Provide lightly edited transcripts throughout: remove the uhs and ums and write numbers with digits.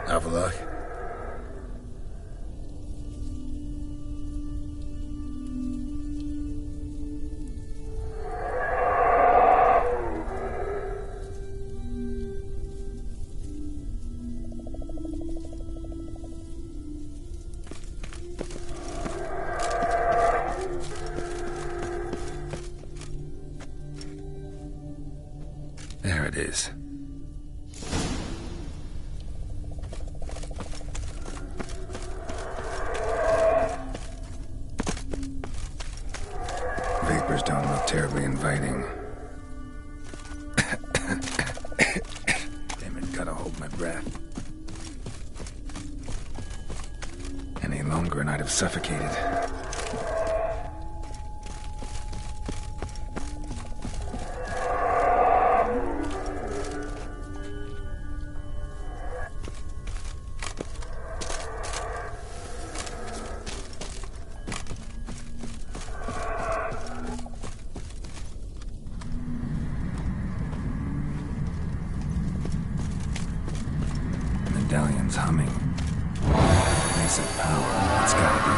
Have a look. There it is. Vapors don't look terribly inviting. Damn it, gotta hold my breath. Any longer and I'd have suffocated. Medallion's humming. Massive power. It's gotta be.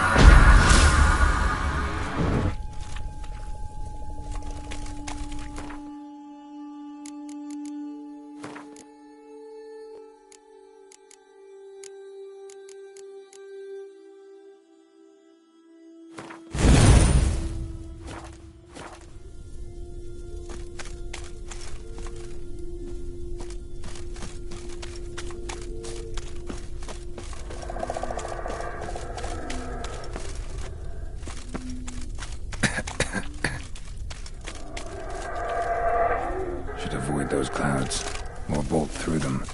Should avoid those clouds, or bolt through them.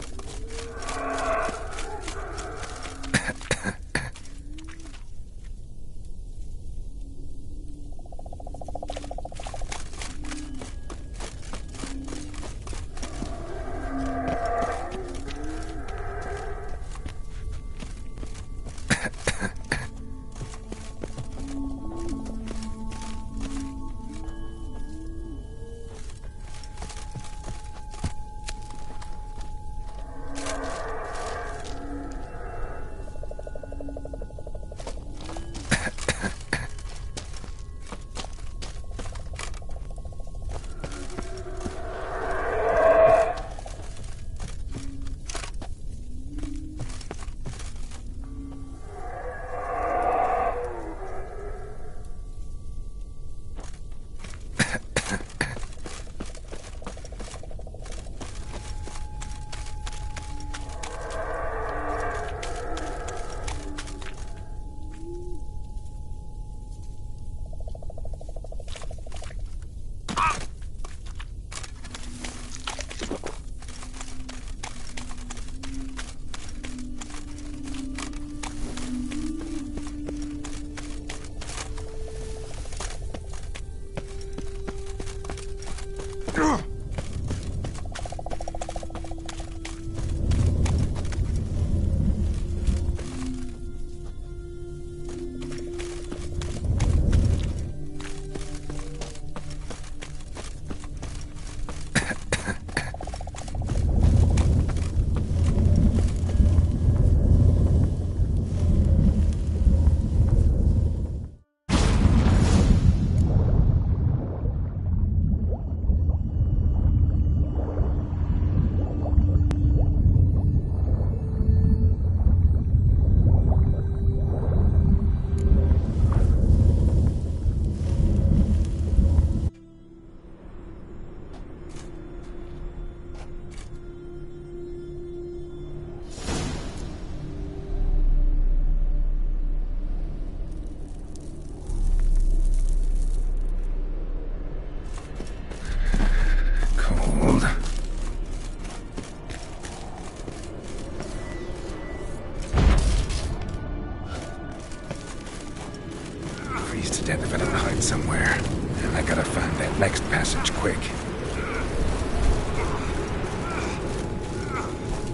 Dead if I don't hide somewhere. And I gotta find that next passage quick.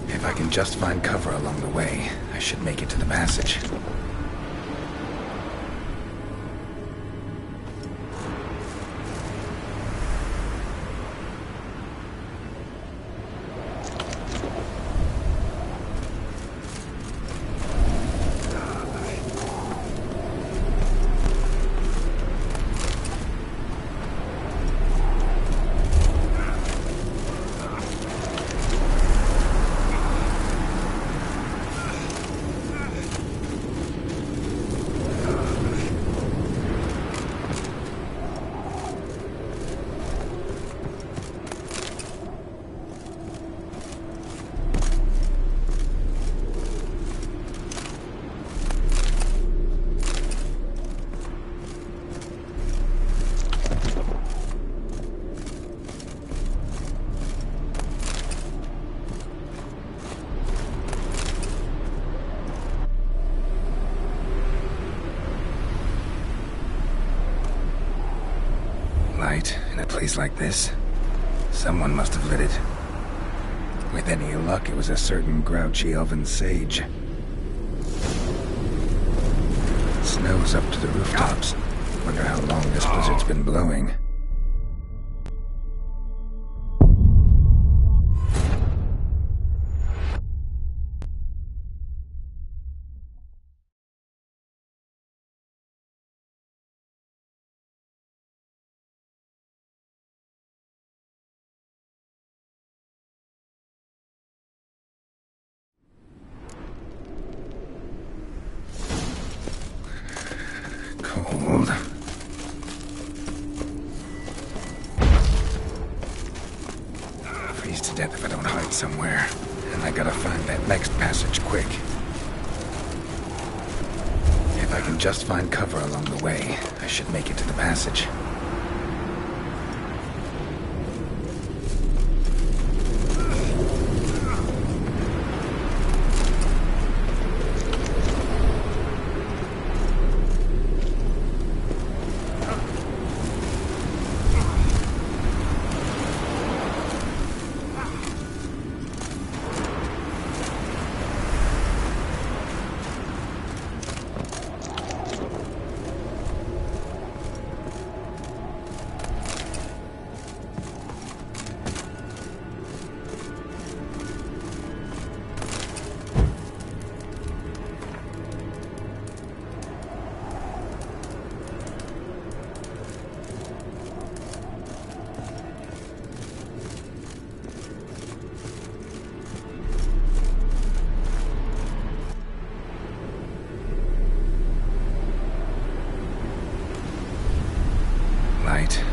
If I can just find cover along the way, I should make it to the passage. place like this, someone must have lit it. With any luck, it was a certain grouchy elven sage. Snow's up to the rooftops. Wonder how long this blizzard's been blowing. Cold. Freeze to death if I don't hide somewhere. And I gotta find that next passage quick. If I can just find cover along the way, I should make it to the passage.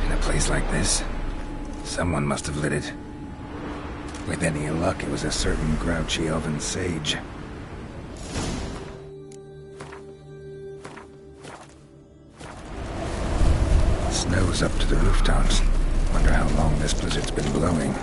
In a place like this, someone must have lit it. With any luck, it was a certain grouchy elven sage. Snow's up to the rooftops. Wonder how long this blizzard's been blowing.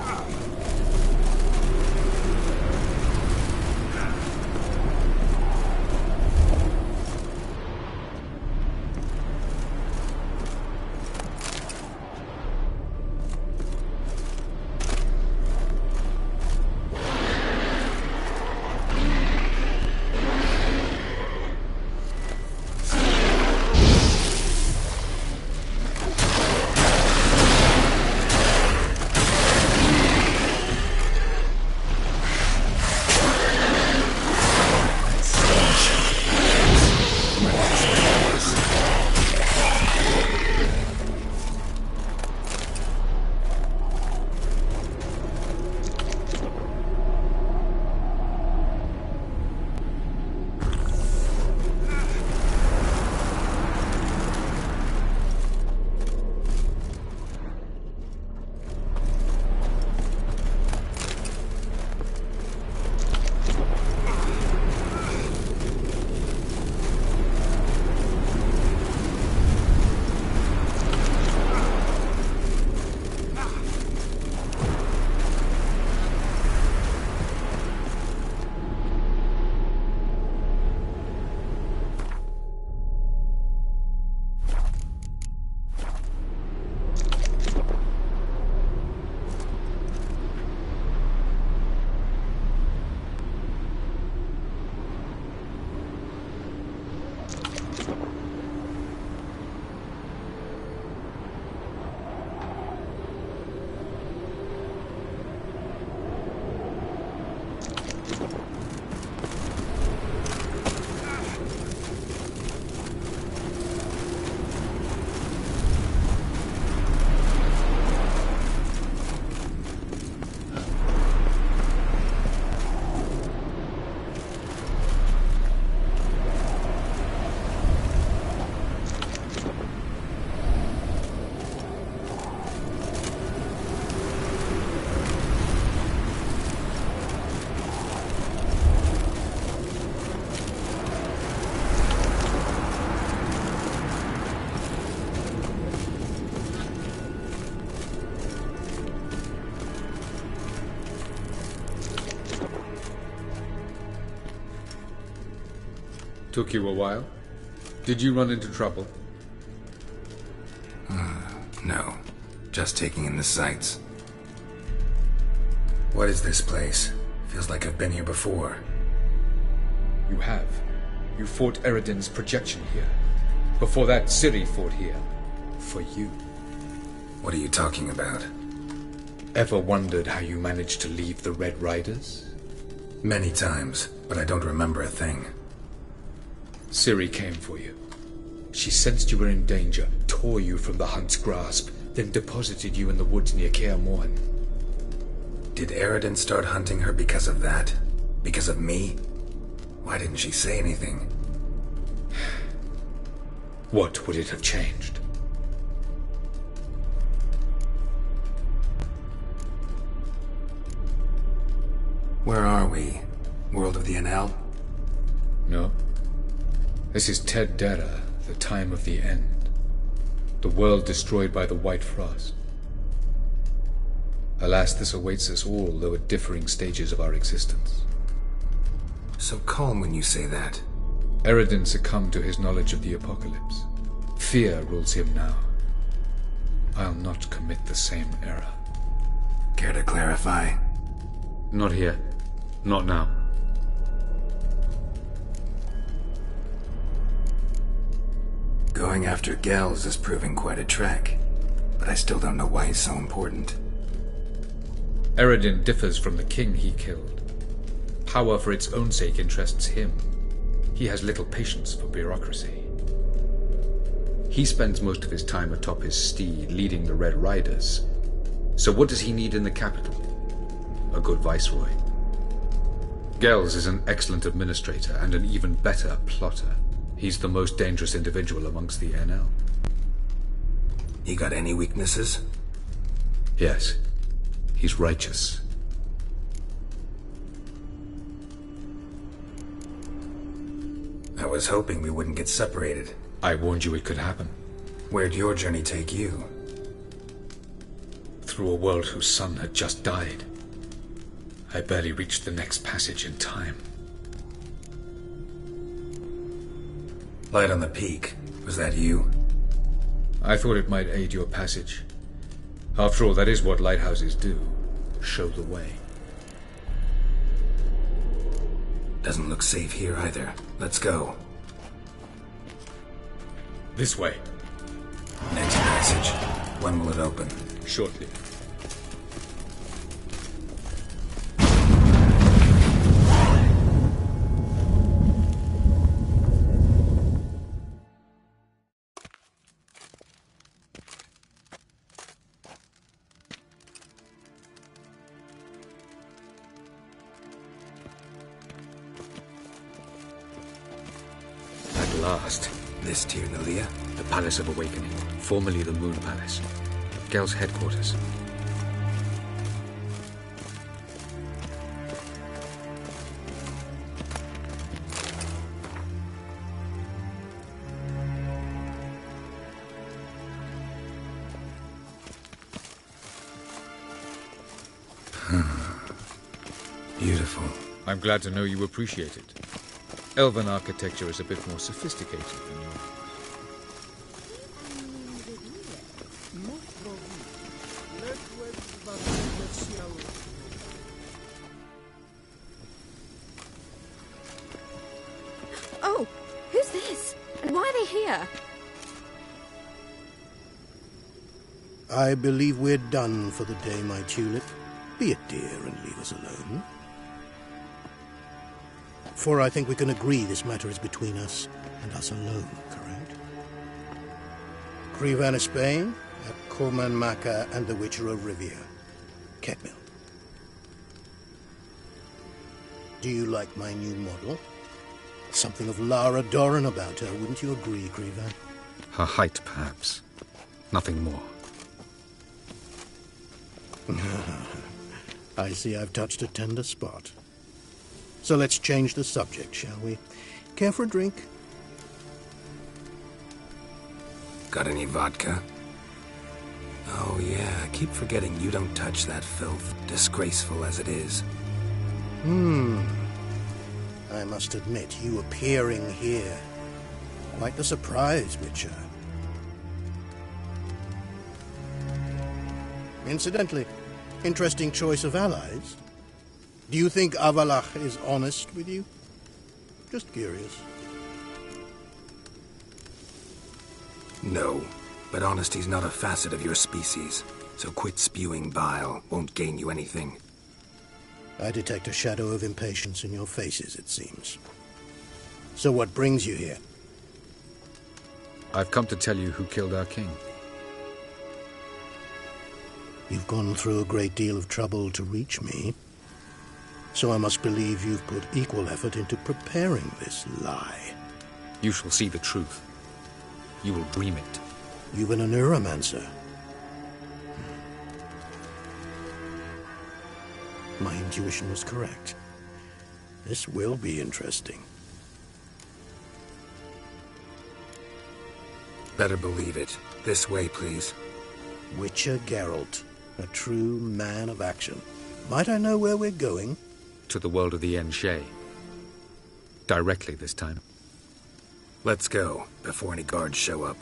Took you a while? Did you run into trouble? No. just taking in the sights. What is this place? Feels like I've been here before. You have. You fought Eridan's projection here. Before that, Ciri fought here. For you. What are you talking about? Ever wondered how you managed to leave the Red Riders? Many times, but I don't remember a thing. Ciri came for you. She sensed you were in danger, tore you from the Hunt's grasp, then deposited you in the woods near Kaer Morhen. Did Eridan start hunting her because of that? Because of me? Why didn't she say anything? What would it have changed? Where are we? World of the NL? No. This is Ted Dera, the time of the end. The world destroyed by the White Frost. Alas, this awaits us all, though at differing stages of our existence. So calm when you say that. Eridan succumbed to his knowledge of the apocalypse. Fear rules him now. I'll not commit the same error. Care to clarify? Not here. Not now. Going after Gels is proving quite a trek, but I still don't know why he's so important. Eridan differs from the king he killed. Power for its own sake interests him. He has little patience for bureaucracy. He spends most of his time atop his steed, leading the Red Riders. So what does he need in the capital? A good viceroy. Gels is an excellent administrator and an even better plotter. He's the most dangerous individual amongst the NL. You got any weaknesses? Yes. He's righteous. I was hoping we wouldn't get separated. I warned you it could happen. Where'd your journey take you? Through a world whose sun had just died. I barely reached the next passage in time. Light on the peak. Was that you? I thought it might aid your passage. After all, that is what lighthouses do. Show the way. Doesn't look safe here either. Let's go. This way. Next passage. When will it open? Shortly. At last. This Tirnalia? The Palace of Awakening, formerly the Moon Palace. Gel's headquarters. Beautiful. I'm glad to know you appreciate it. Elven architecture is a bit more sophisticated than yours. Oh, who's this? And why are they here? I believe we're done for the day, my tulip. Be a dear and leave us alone. For I think we can agree this matter is between us and us alone, correct? Krivan Spain, at Corman Maka and the Witcher of Rivia. Ketmil. Do you like my new model? Something of Lara Doran about her, wouldn't you agree, Krivan? Her height, perhaps. Nothing more. I see I've touched a tender spot. So let's change the subject, shall we? Care for a drink? Got any vodka? Oh yeah, I keep forgetting you don't touch that filth, disgraceful as it is. I must admit, you appearing here, quite the surprise, Witcher. Incidentally, interesting choice of allies. Do you think Avalach is honest with you? Just curious. No, but honesty's not a facet of your species, so quit spewing bile. Won't gain you anything. I detect a shadow of impatience in your faces, it seems. So what brings you here? I've come to tell you who killed our king. You've gone through a great deal of trouble to reach me, so I must believe you've put equal effort into preparing this lie. You shall see the truth. You will dream it. You've been a neuromancer. My intuition was correct. This will be interesting. Better believe it. This way, please. Witcher Geralt, a true man of action. Might I know where we're going? To the world of the Enshe. Directly this time. Let's go, before any guards show up.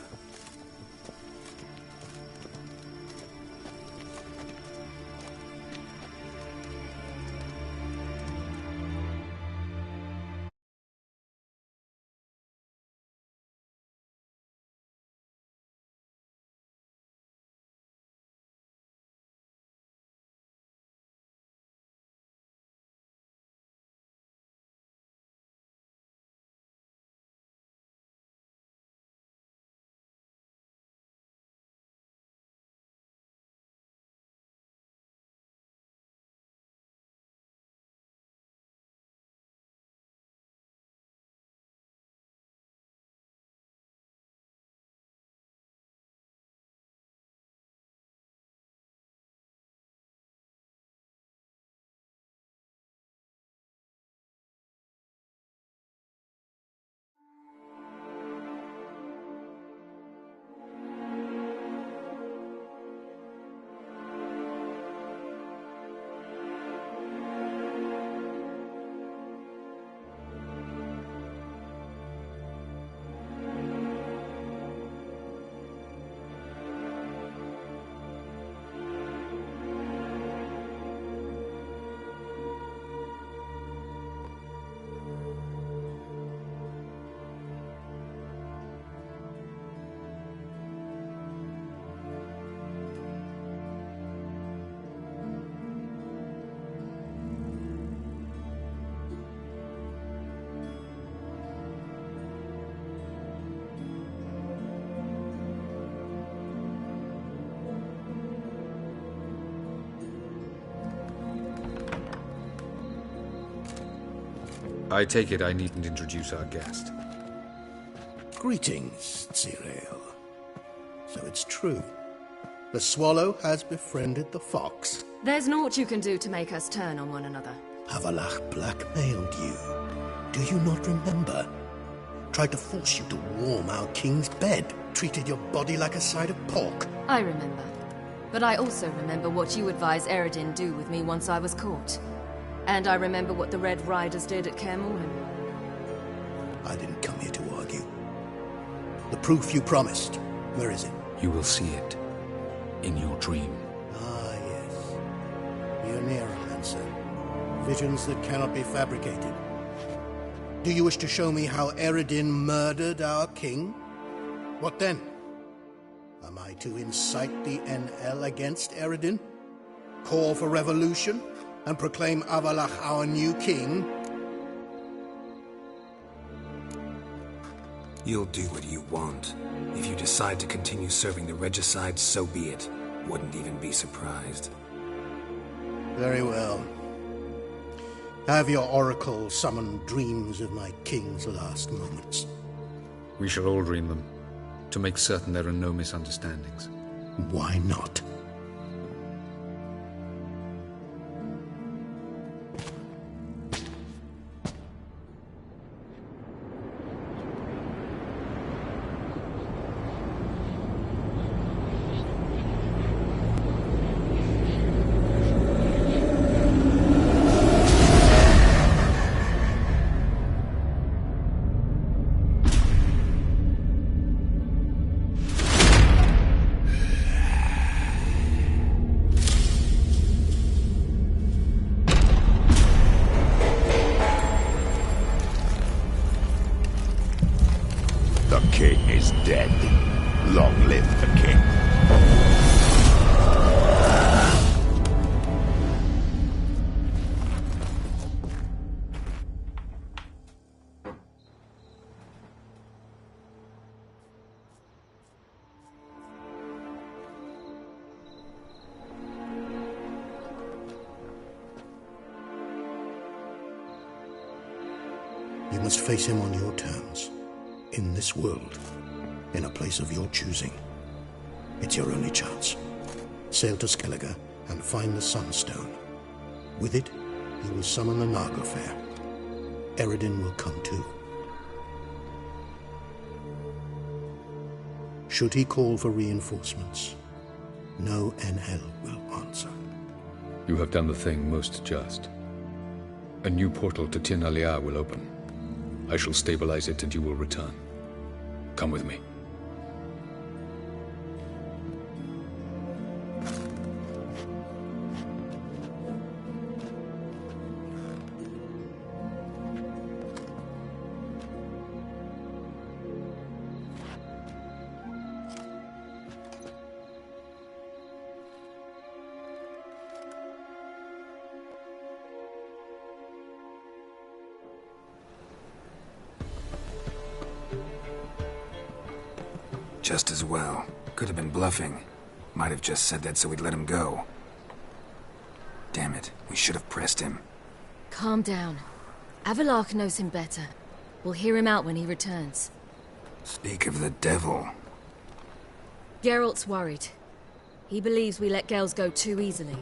I take it I needn't introduce our guest. Greetings, Cyril. So it's true. The swallow has befriended the fox. There's naught you can do to make us turn on one another. Avalach blackmailed you. Do you not remember? Tried to force you to warm our king's bed. Treated your body like a side of pork. I remember. But I also remember what you advised Eredin do with me once I was caught. And I remember what the Red Riders did at Kaer Morhen. I didn't come here to argue. The proof you promised, where is it? You will see it in your dream. Ah, yes. You're Arylias. Visions that cannot be fabricated. Do you wish to show me how Eredin murdered our king? What then? Am I to incite the NL against Eredin? Call for revolution? And proclaim Avalach our new king? You'll do what you want. If you decide to continue serving the regicide, so be it. Wouldn't even be surprised. Very well. Have your oracle summon dreams of my king's last moments. We shall all dream them, to make certain there are no misunderstandings. Why not? You must face him on your terms. In this world. In a place of your choosing. It's your only chance. Sail to Skellige and find the Sunstone. With it, you will summon the Naga Fair. Eredin will come too. Should he call for reinforcements, no NL will answer. You have done the thing most just. A new portal to Arylias will open. I shall stabilize it and you will return. Come with me. Just as well. Could have been bluffing. Might have just said that so we'd let him go. Damn it, we should have pressed him. Calm down. Arylias knows him better. We'll hear him out when he returns. Speak of the devil. Geralt's worried. He believes we let girls go too easily.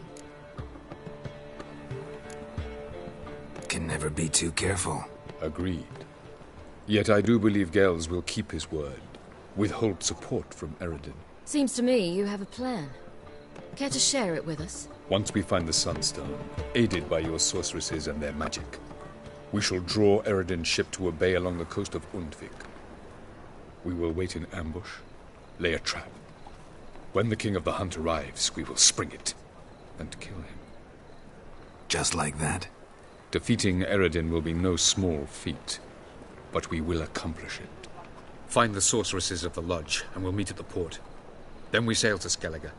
Can never be too careful. Agreed. Yet I do believe Gels will keep his word. Withhold support from Eredin. Seems to me you have a plan. Care to share it with us? Once we find the Sunstone, aided by your sorceresses and their magic, we shall draw Eredin's ship to a bay along the coast of Undvik. We will wait in ambush, lay a trap. When the King of the Hunt arrives, we will spring it and kill him. Just like that? Defeating Eredin will be no small feat, but we will accomplish it. Find the sorceresses of the lodge, and we'll meet at the port. Then we sail to Skellige.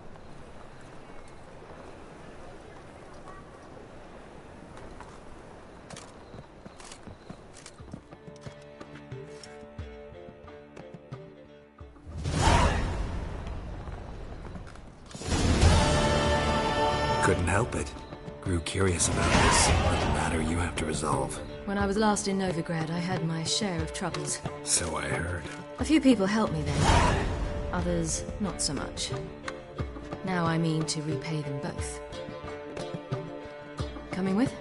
Couldn't help it. Grew curious about this little matter you have to resolve. When I was last in Novigrad, I had my share of troubles. So I heard. A few people helped me then. Others, not so much. Now I mean to repay them both. Coming with?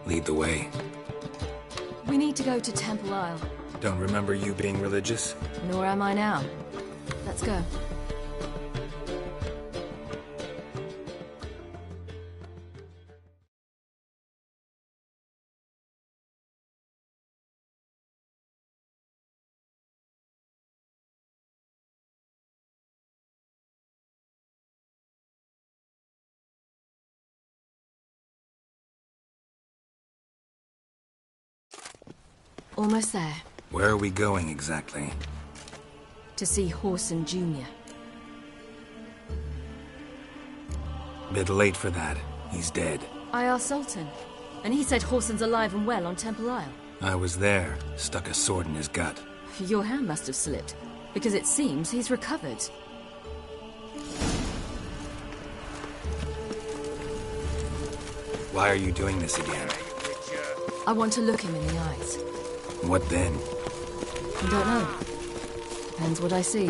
Lead the way. We need to go to Temple Isle. Don't remember you being religious? Nor am I now. Let's go. Almost there. Where are we going exactly? To see Horson Jr. Bit late for that. He's dead. I asked Sultan, and he said Horson's alive and well on Temple Isle. I was there. Stuck a sword in his gut. Your hand must have slipped, because it seems he's recovered. Why are you doing this again? I want to look him in the eyes. What then? I don't know. Depends what I see.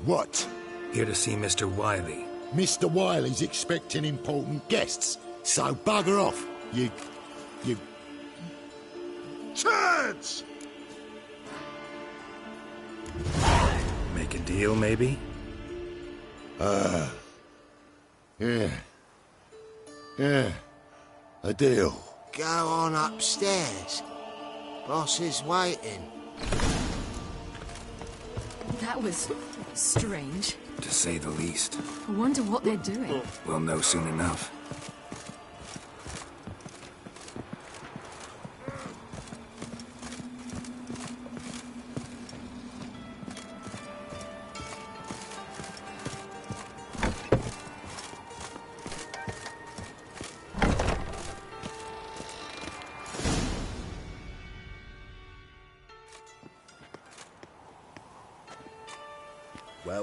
What? Here to see Mr. Wiley. Mr. Wiley's expecting important guests, so bugger off, you turds! Make a deal, maybe? Yeah, a deal. Go on upstairs. Boss is waiting. That was strange. To say the least. I wonder what they're doing. We'll know soon enough.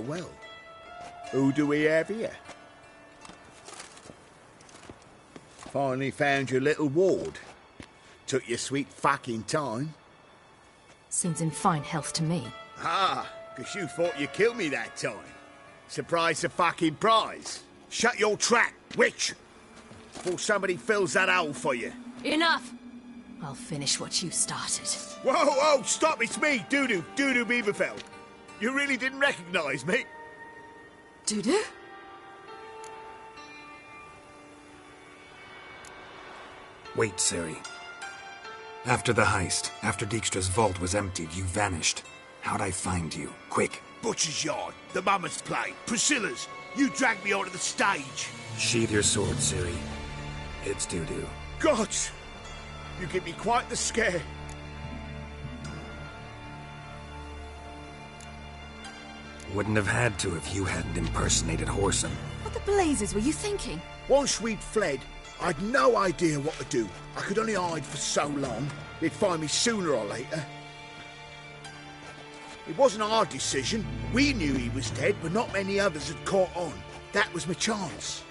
well. Who do we have here? Finally found your little ward. Took your sweet fucking time. Seems in fine health to me. Ah, 'cause you thought you killed me that time. Surprise the fucking prize. Shut your trap, witch! Before somebody fills that hole for you. Enough! I'll finish what you started. Whoa, whoa, stop, it's me, Dudu Beaverfell. You really didn't recognise me? Dudu? Wait, Ciri. After the heist, after Dijkstra's vault was emptied, you vanished. How'd I find you? Quick. Butcher's Yard, the Mammoth Play, Priscilla's. You dragged me onto the stage. Sheathe your sword, Ciri. It's Dudu. Gods! You give me quite the scare. Wouldn't have had to if you hadn't impersonated Whoreson. What the blazes were you thinking? Once we'd fled, I'd no idea what to do. I could only hide for so long. They'd find me sooner or later. It wasn't our decision. We knew he was dead, but not many others had caught on. That was my chance.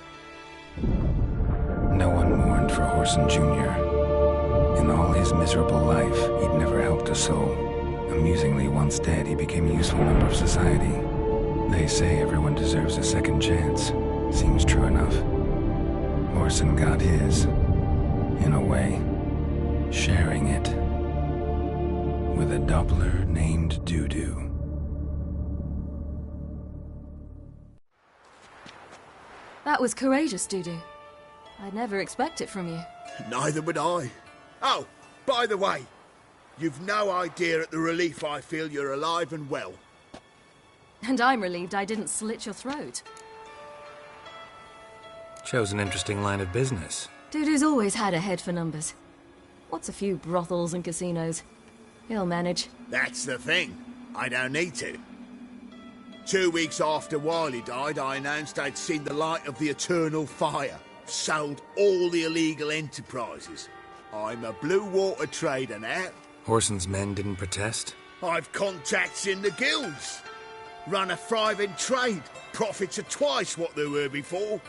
No one mourned for Whoreson Jr. In all his miserable life, he'd never helped a soul. Amusingly, once dead, he became a useful member of society. They say everyone deserves a second chance. Seems true enough. Whoreson got his, in a way, sharing it with a Doppler named Dudu. That was courageous, Dudu. I'd never expect it from you. Neither would I. Oh, by the way, you've no idea at the relief I feel you're alive and well. And I'm relieved I didn't slit your throat. Chose an interesting line of business. Dudu's always had a head for numbers. What's a few brothels and casinos? He'll manage. That's the thing. I don't need to. 2 weeks after Wiley died, I announced I'd seen the light of the eternal fire. Sold all the illegal enterprises. I'm a blue water trader now. Whoreson's men didn't protest? I've contacts in the guilds. Run a thriving trade. Profits are twice what they were before.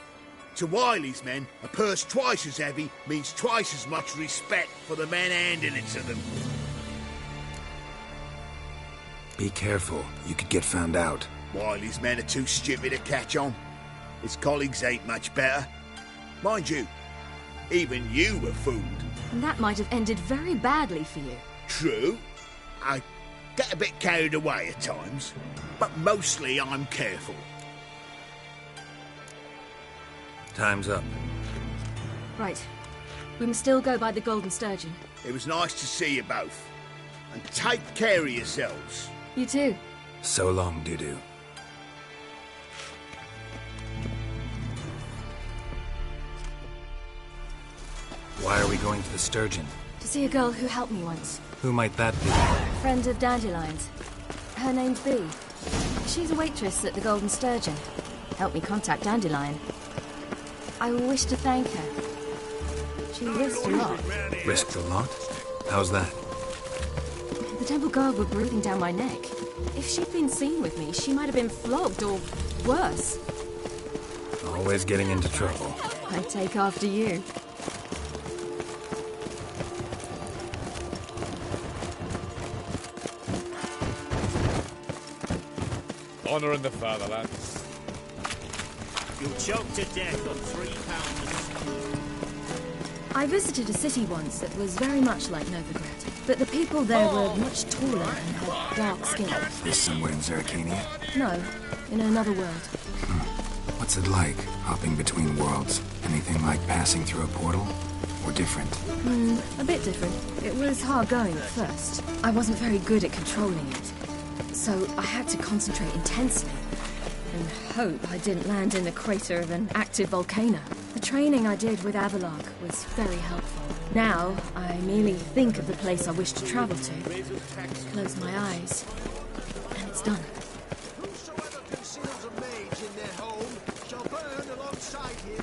To Wiley's men, a purse twice as heavy means twice as much respect for the men handing it to them. Be careful. You could get found out. Wiley's men are too stupid to catch on. His colleagues ain't much better. Mind you, even you were fooled. And that might have ended very badly for you. True. I get a bit carried away at times, but mostly I'm careful. Time's up. Right. We must still go by the Golden Sturgeon. It was nice to see you both. And take care of yourselves. You too. So long, Dudu. Why are we going to the Sturgeon? To see a girl who helped me once. Who might that be? Friend of Dandelion's. Her name's Bee. She's a waitress at the Golden Sturgeon. Helped me contact Dandelion. I wish to thank her. She risked a lot. Risked a lot? How's that? The temple guard were breathing down my neck. If she'd been seen with me, she might have been flogged or worse. Always getting into trouble. I take after you. Honor in the fatherland. You'll choke to death on 3 pounds. I visited a city once that was very much like Novigrad, but the people there were much taller and had dark skin. This somewhere in Zeracania? No, in another world. What's it like, hopping between worlds? Anything like passing through a portal? Or different? A bit different. It was hard going at first. I wasn't very good at controlling it. So I had to concentrate intensely and hope I didn't land in the crater of an active volcano. The training I did with Avalok was very helpful. Now, I merely think of the place I wish to travel to, close my eyes, and it's done. Whosoever conceals a mage in their home shall burn alongside him.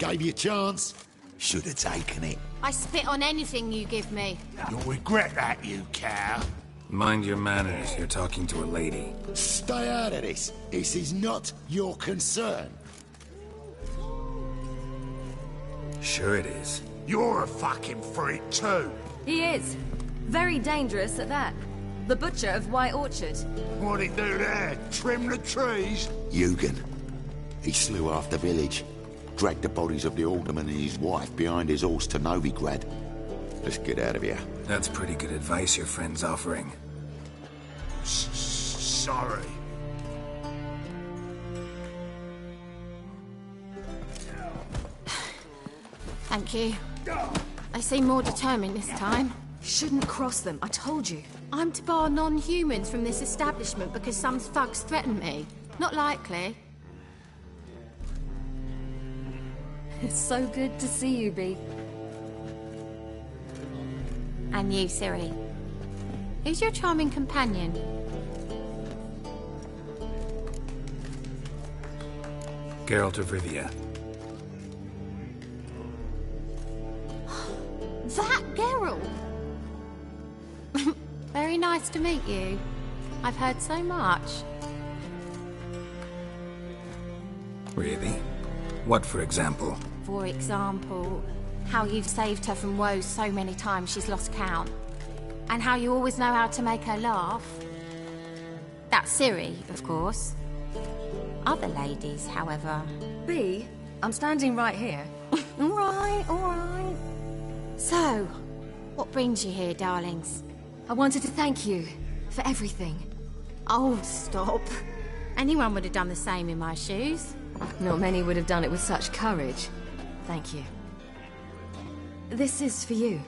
gave you a chance. Should have taken it. I spit on anything you give me. You'll regret that, you cow. Mind your manners, you're talking to a lady. Stay out of this. This is not your concern. Sure it is. You're a fucking freak too. He is. Very dangerous at that. The butcher of White Orchard. What'd he do there? Trim the trees? Eugen. He slew half the village. Dragged the bodies of the alderman and his wife behind his horse to Novigrad. Let's get out of here. That's pretty good advice your friend's offering. Sorry. Thank you. They seem more determined this time. Shouldn't cross them, I told you. I'm to bar non-humans from this establishment because some thugs threaten me. Not likely. It's so good to see you, Bee. And you, Ciri. Who's your charming companion? Geralt of Rivia. That Geralt! Very nice to meet you. I've heard so much. Really? What, for example? For example, how you've saved her from woes so many times she's lost count. And how you always know how to make her laugh. That's Ciri, of course. Other ladies, however... Bee, I'm standing right here. All right. So, what brings you here, darlings? I wanted to thank you for everything. Oh, stop. Anyone would have done the same in my shoes. Not many would have done it with such courage. Thank you. This is for you.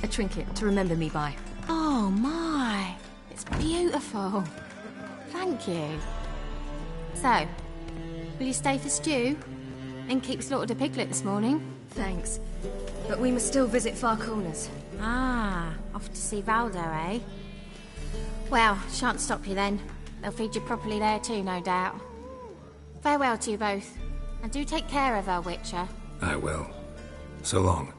A trinket to remember me by. Oh, my. It's beautiful. Thank you. So, will you stay for stew? And keep slaughtered a piglet this morning? Thanks. But we must still visit Far Corners. Ah, off to see Valdo, eh? Well, shan't stop you then. They'll feed you properly there too, no doubt. Farewell to you both. And do take care of her, Witcher. I will. So long.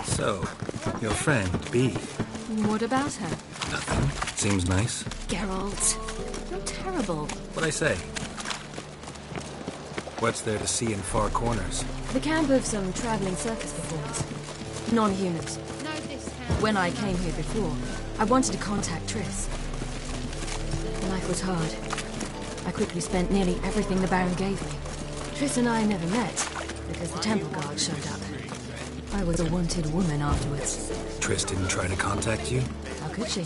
So, your friend, Bee. What about her? Nothing. Seems nice. Geralt, you're terrible. What'd I say? What's there to see in Far Corners? The camp of some traveling circus performers. Non-humans. When I came here before, I wanted to contact Triss. Life was hard. I quickly spent nearly everything the Baron gave me. Triss and I never met, because the temple guard showed up. I was a wanted woman afterwards. Triss didn't try to contact you? How could she?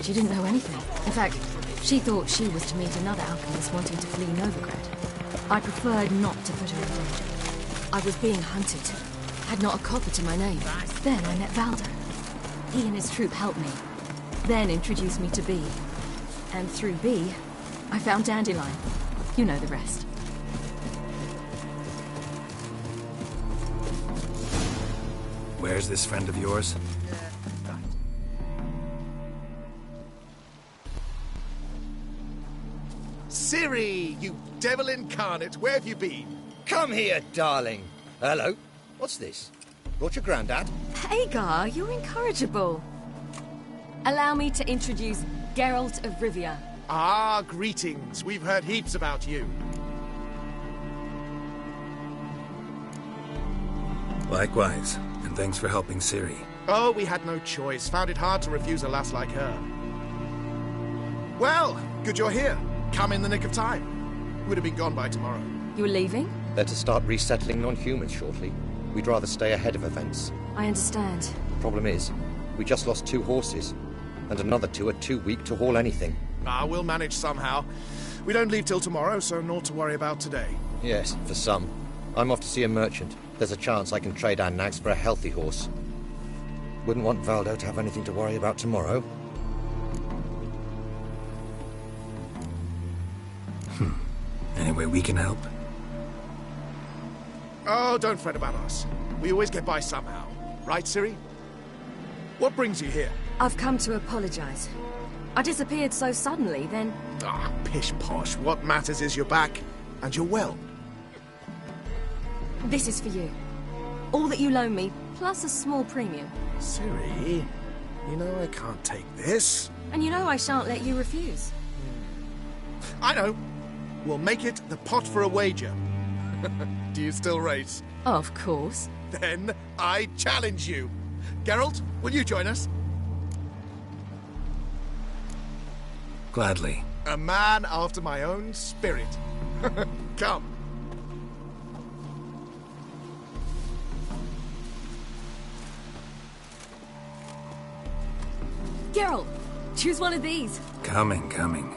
She didn't know anything. In fact, she thought she was to meet another alchemist wanting to flee Novigrad. I preferred not to put her in danger. I was being hunted. Had not a copper to my name. Then I met Valdo. He and his troop helped me. Then introduced me to Bee. And through Bee, I found Dandelion. You know the rest. Where's this friend of yours? Ciri, you devil incarnate, where have you been? Come here, darling. Hello. What's this? Brought your granddad? Hagar, you're incorrigible. Allow me to introduce Geralt of Rivia. Ah, greetings. We've heard heaps about you. Likewise, and thanks for helping Ciri. Oh, we had no choice. Found it hard to refuse a lass like her. Well, good you're here. Come in the nick of time. Would have been gone by tomorrow. You're leaving? They're to start resettling non-humans shortly. We'd rather stay ahead of events. I understand. Problem is, we just lost 2 horses, and another 2 are too weak to haul anything. Ah, we'll manage somehow. We don't leave till tomorrow, so naught to worry about today. Yes, for some. I'm off to see a merchant. There's a chance I can trade our nags for a healthy horse. Wouldn't want Valdo to have anything to worry about tomorrow. Any way we can help? Oh, don't fret about us. We always get by somehow. Right, Ciri? What brings you here? I've come to apologize. I disappeared so suddenly, then... Ah, pish-posh. What matters is you're back, and you're well. This is for you. All that you loan me, plus a small premium. Ciri, you know I can't take this. And you know I shan't let you refuse. I know. We'll make it the pot for a wager. Do you still race? Of course. Then I challenge you. Geralt, will you join us? Gladly. A man after my own spirit. Come. Geralt, choose one of these. Coming, coming.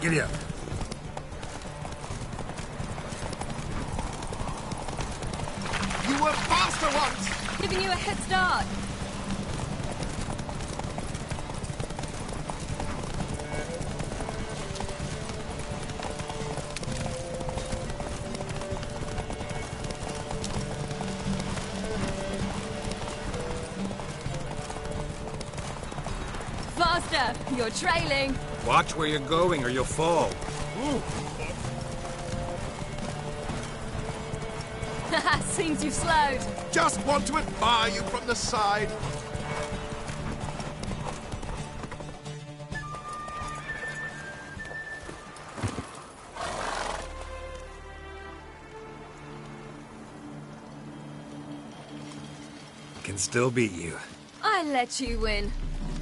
Giddy up. You were faster once! Giving you a head start. Faster! You're trailing. Watch where you're going or you'll fall. Seems you've slowed. Just want to admire you from the side. Can still beat you. I let you win.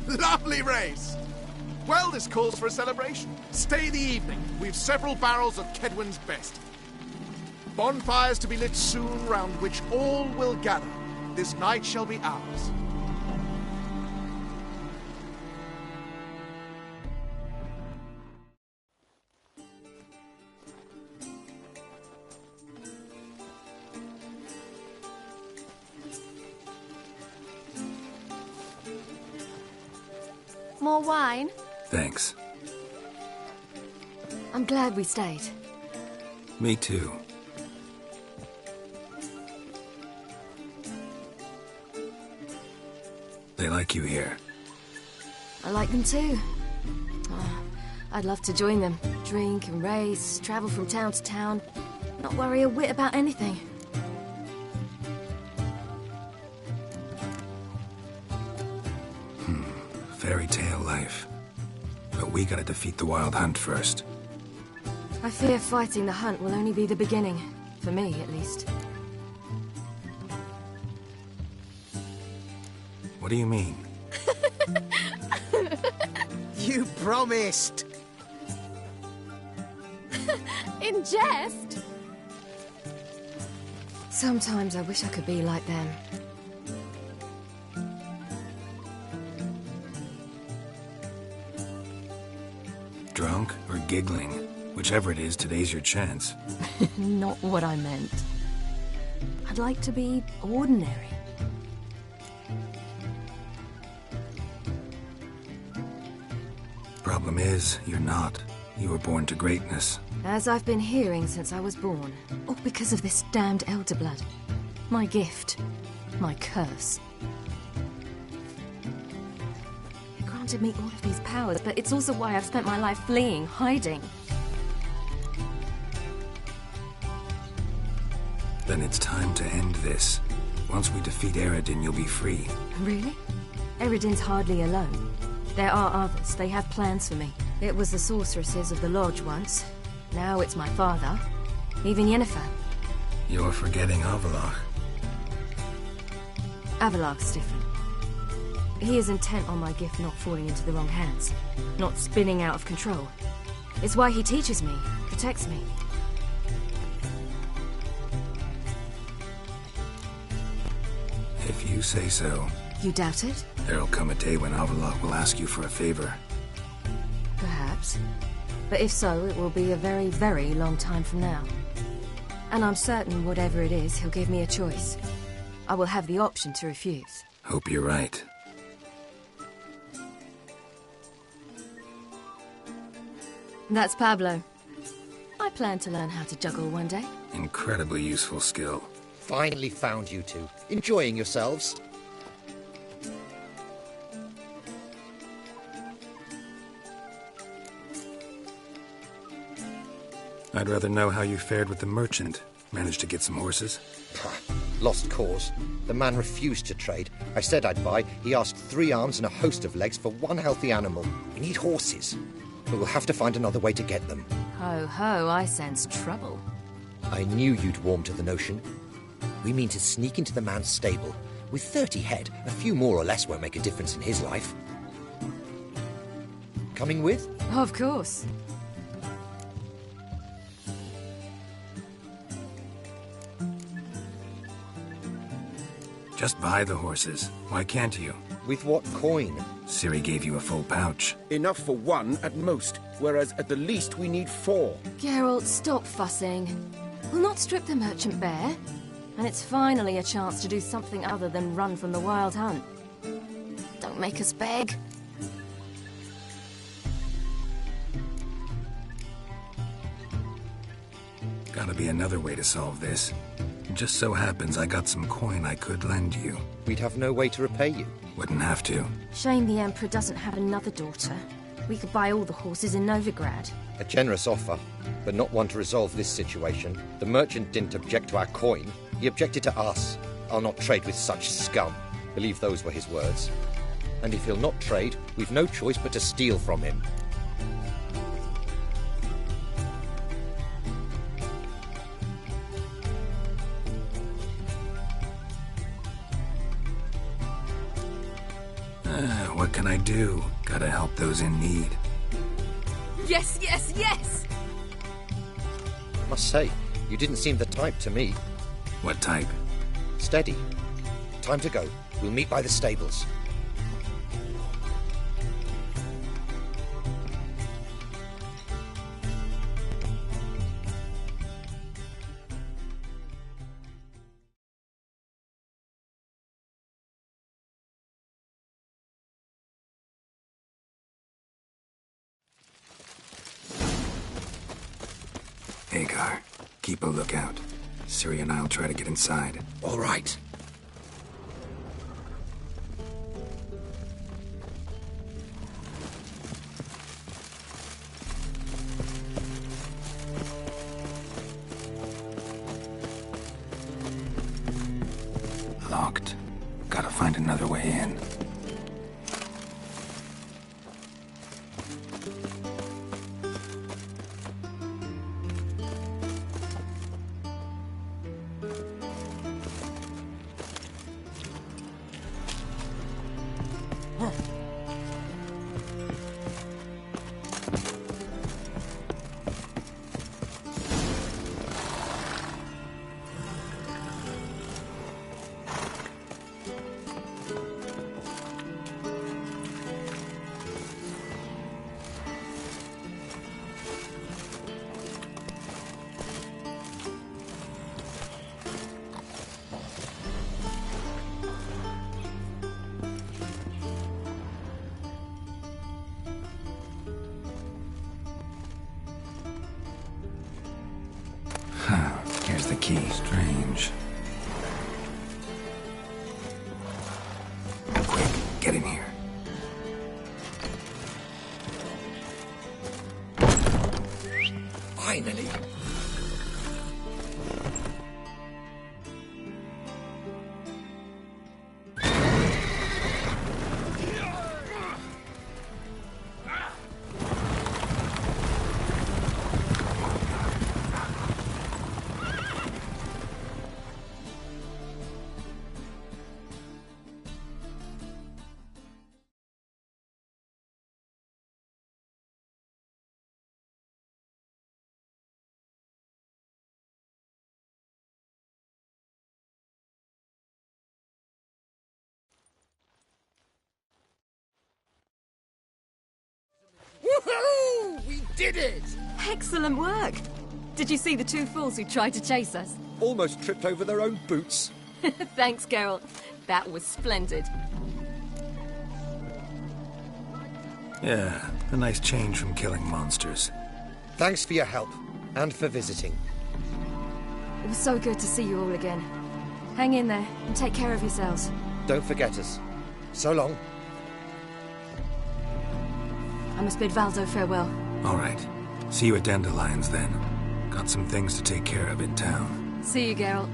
Lovely race! Well, this calls for a celebration. Stay the evening. We've several barrels of Kedwen's best. Bonfires to be lit soon, round which all will gather. This night shall be ours. More wine? Thanks. I'm glad we stayed. Me too. They like you here. I like them too. Oh, I'd love to join them. Drink and race, travel from town to town. Not worry a whit about anything. Fairy tale life. But we gotta defeat the Wild Hunt first. I fear fighting the hunt will only be the beginning. For me, at least. What do you mean? You promised! In jest? Sometimes I wish I could be like them. Drunk or giggling? Whichever it is, today's your chance. Not what I meant. I'd like to be ordinary. Problem is, you're not. You were born to greatness. As I've been hearing since I was born. All because of this damned elder blood. My gift. My curse. It granted me all of these powers, but it's also why I've spent my life fleeing, hiding. Then it's time to end this. Once we defeat Eredin, you'll be free. Really? Eredin's hardly alone. There are others. They have plans for me. It was the sorceresses of the Lodge once. Now it's my father. Even Yennefer. You're forgetting Avalach. Avalach's different. He is intent on my gift not falling into the wrong hands. Not spinning out of control. It's why he teaches me, protects me. you say so. You doubt it? There'll come a day when Arylias will ask you for a favor. Perhaps. But if so, it will be a very, very long time from now. And I'm certain whatever it is, he'll give me a choice. I will have the option to refuse. Hope you're right. That's Pablo. I plan to learn how to juggle one day. Incredibly useful skill. Finally found you two. Enjoying yourselves? I'd rather know how you fared with the merchant. Managed to get some horses? Lost cause. The man refused to trade. I said I'd buy. He asked 3 arms and a host of legs for 1 healthy animal. We need horses. But we'll have to find another way to get them. Ho ho, I sense trouble. I knew you'd warm to the notion. We mean to sneak into the man's stable. With 30 head, a few more or less won't make a difference in his life. Coming with? Of course. Just buy the horses. Why can't you? With what coin? Ciri gave you a full pouch. Enough for 1 at most, whereas at the least we need 4. Geralt, stop fussing. We'll not strip the merchant bare. And it's finally a chance to do something other than run from the wild hunt. Don't make us beg. Gotta be another way to solve this. It just so happens I got some coin I could lend you. We'd have no way to repay you. Wouldn't have to. Shame the Emperor doesn't have another daughter. We could buy all the horses in Novigrad. A generous offer, but not one to resolve this situation. The merchant didn't object to our coin. He objected to us. I'll not trade with such scum. Believe those were his words. And if he'll not trade, we've no choice but to steal from him. What can I do? Gotta help those in need. Yes, yes, yes! Must say, you didn't seem the type to me. What type? Steady. Time to go. We'll meet by the stables. Hagar, keep a lookout. Ciri and I'll try to get inside. All right. Locked. Gotta find another way in. Here's the key. Strange. Quick, get in here. Finally! did it! Excellent work! Did you see the two fools who tried to chase us? Almost tripped over their own boots. Thanks, Geralt. That was splendid. Yeah, a nice change from killing monsters. Thanks for your help, and for visiting. It was so good to see you all again. Hang in there, and take care of yourselves. Don't forget us. So long. I must bid Valdo farewell. All right. See you at Dandelions, then. Got some things to take care of in town. See you, Geralt.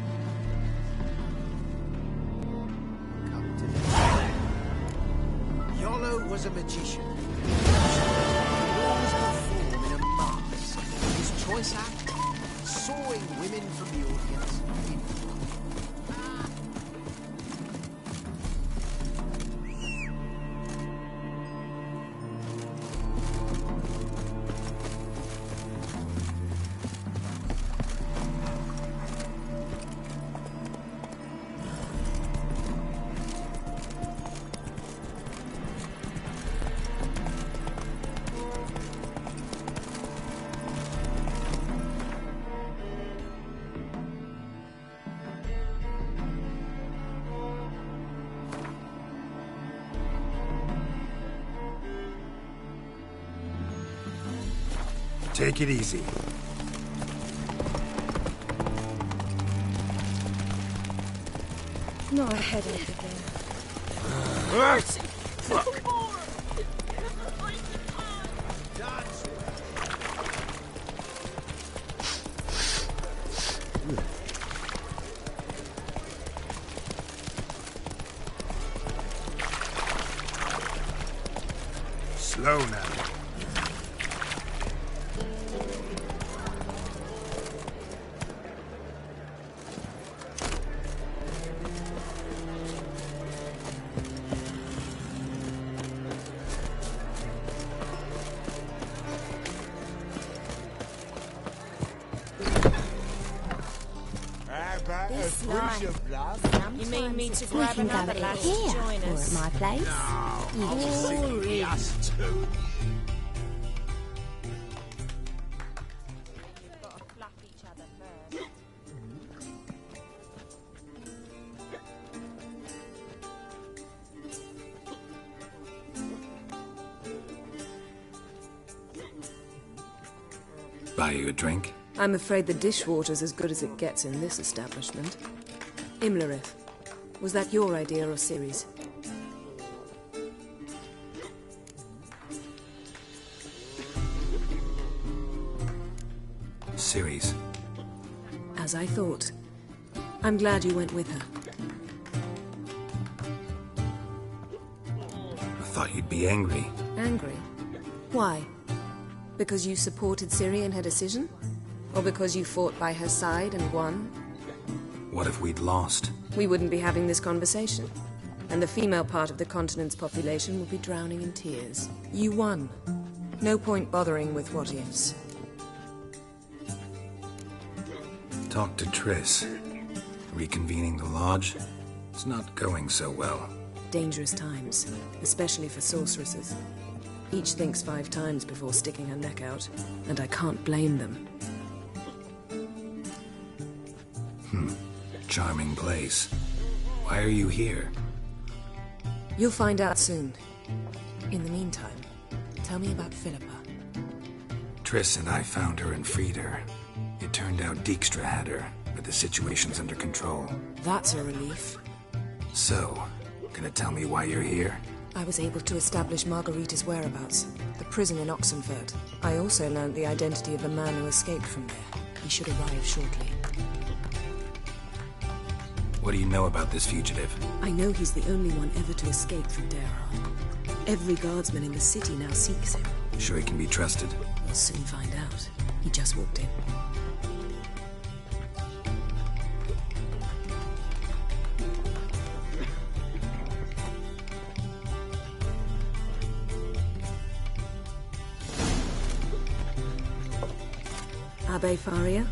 Yolo was a magician. He always perform in a mask. His choice act, sawing women from the audience. Take it easy. Not a headache again. Fuck. Slow now. This line. You mean me to grab another lad to join us? Or at my place? Only us two. Buy you a drink? I'm afraid the dishwater's as good as it gets in this establishment. Imlerith, was that your idea or Ciri's? Ciri's. As I thought. I'm glad you went with her. I thought you'd be angry. Angry? Why? Because you supported Ciri in her decision? Or because you fought by her side and won? What if we'd lost? We wouldn't be having this conversation. And the female part of the continent's population would be drowning in tears. You won. No point bothering with what ifs. Talk to Triss. Reconvening the lodge? It's not going so well. Dangerous times, especially for sorceresses. Each thinks 5 times before sticking her neck out, and I can't blame them. Charming place. Why are you here? You'll find out soon. In the meantime, tell me about Philippa. Triss and I found her and freed her. It turned out Dijkstra had her, but the situation's under control. That's a relief. So, gonna tell me why you're here? I was able to establish Margarita's whereabouts, the prison in Oxenfurt. I also learned the identity of the man who escaped from there. He should arrive shortly. What do you know about this fugitive? I know he's the only one ever to escape from Derard. Every guardsman in the city now seeks him. Sure he can be trusted? We'll soon find out. He just walked in. Abbe Faria?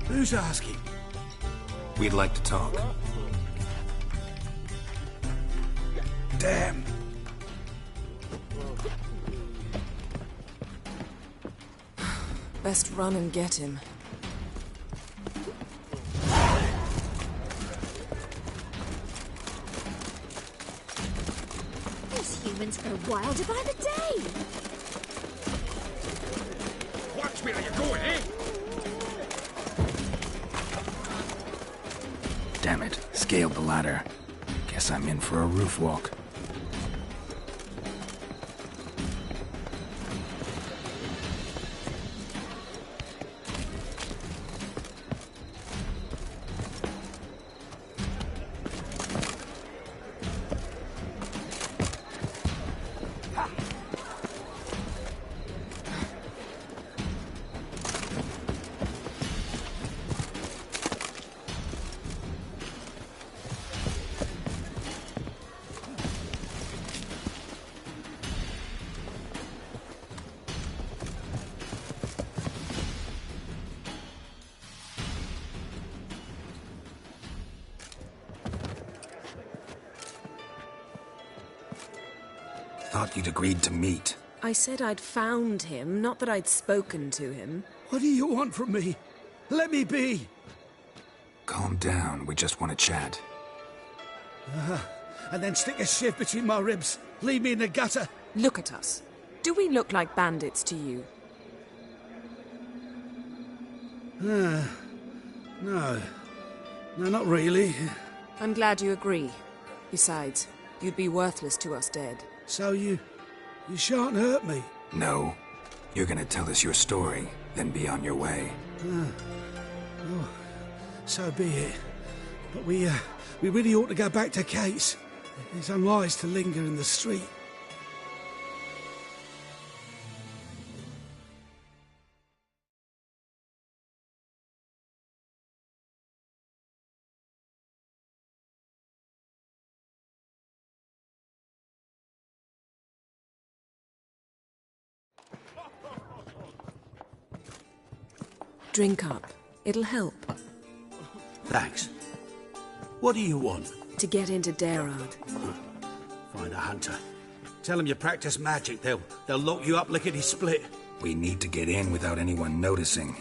Who's asking? We'd like to talk. Damn. Best run and get him. These humans go wilder by the day. Watch where you're going, eh? Damn it, scaled the ladder. Guess I'm in for a roof walk. Thought you'd agreed to meet. I said I'd found him, not that I'd spoken to him. What do you want from me? Let me be! Calm down, we just want to chat. And then stick a shiv between my ribs. Leave me in the gutter. Look at us. Do we look like bandits to you? No. No, not really. I'm glad you agree. Besides, you'd be worthless to us dead. So you shan't hurt me? No. You're gonna tell us your story, then be on your way. Oh, so be it. But we really ought to go back to Kate's. It's unwise to linger in the street. Drink up. It'll help. Thanks. What do you want? To get into Dayrard. Find a hunter. Tell them you practice magic. They'll lock you up lickety-split. We need to get in without anyone noticing.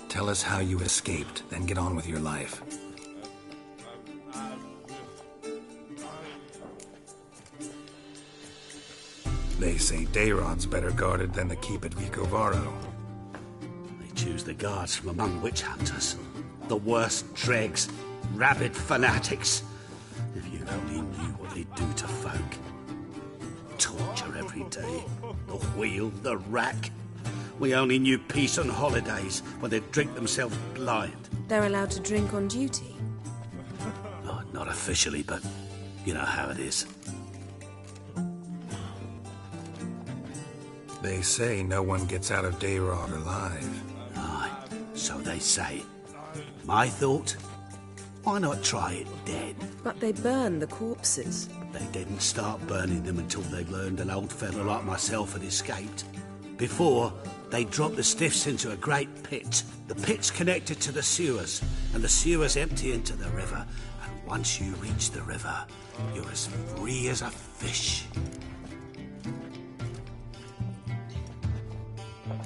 Tell us how you escaped, then get on with your life. They say Dayrod's better guarded than the keep at Vicovaro. Choose the guards from among witch hunters. The worst dregs, rabid fanatics. If you only knew what they do to folk. Torture every day. The wheel, the rack. We only knew peace on holidays when they'd drink themselves blind. They're allowed to drink on duty? Oh, not officially, but you know how it is. They say no one gets out of Dayrod alive. Aye, so they say. My thought? Why not try it dead? But they burn the corpses. They didn't start burning them until they learned an old fellow like myself had escaped. Before, they dropped the stiffs into a great pit. The pit's connected to the sewers, and the sewers empty into the river. And once you reach the river, you're as free as a fish.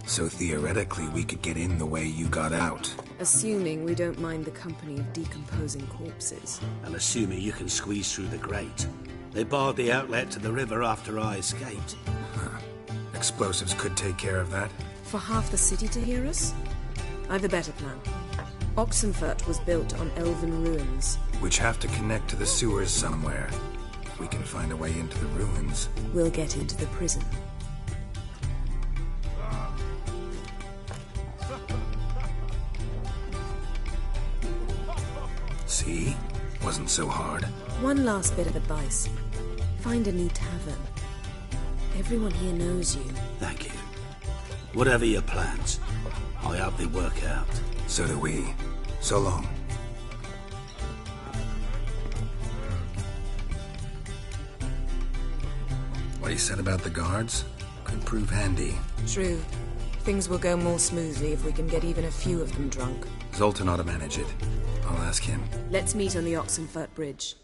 So theoretically, we could get in the way you got out. Assuming we don't mind the company of decomposing corpses. And assuming you can squeeze through the grate. They barred the outlet to the river after I escaped. Huh. Explosives could take care of that. For half the city to hear us? I've a better plan. Oxenfurt was built on elven ruins. Which have to connect to the sewers somewhere. If we can find a way into the ruins, we'll get into the prison. See? Wasn't so hard. One last bit of advice. Find a new tavern. Everyone here knows you. Thank you. Whatever your plans, I hope they work out. So do we. So long. What he said about the guards could prove handy. True. Things will go more smoothly if we can get even a few of them drunk. Zoltan ought to manage it. I'll ask him. Let's meet on the Oxenfurt Bridge.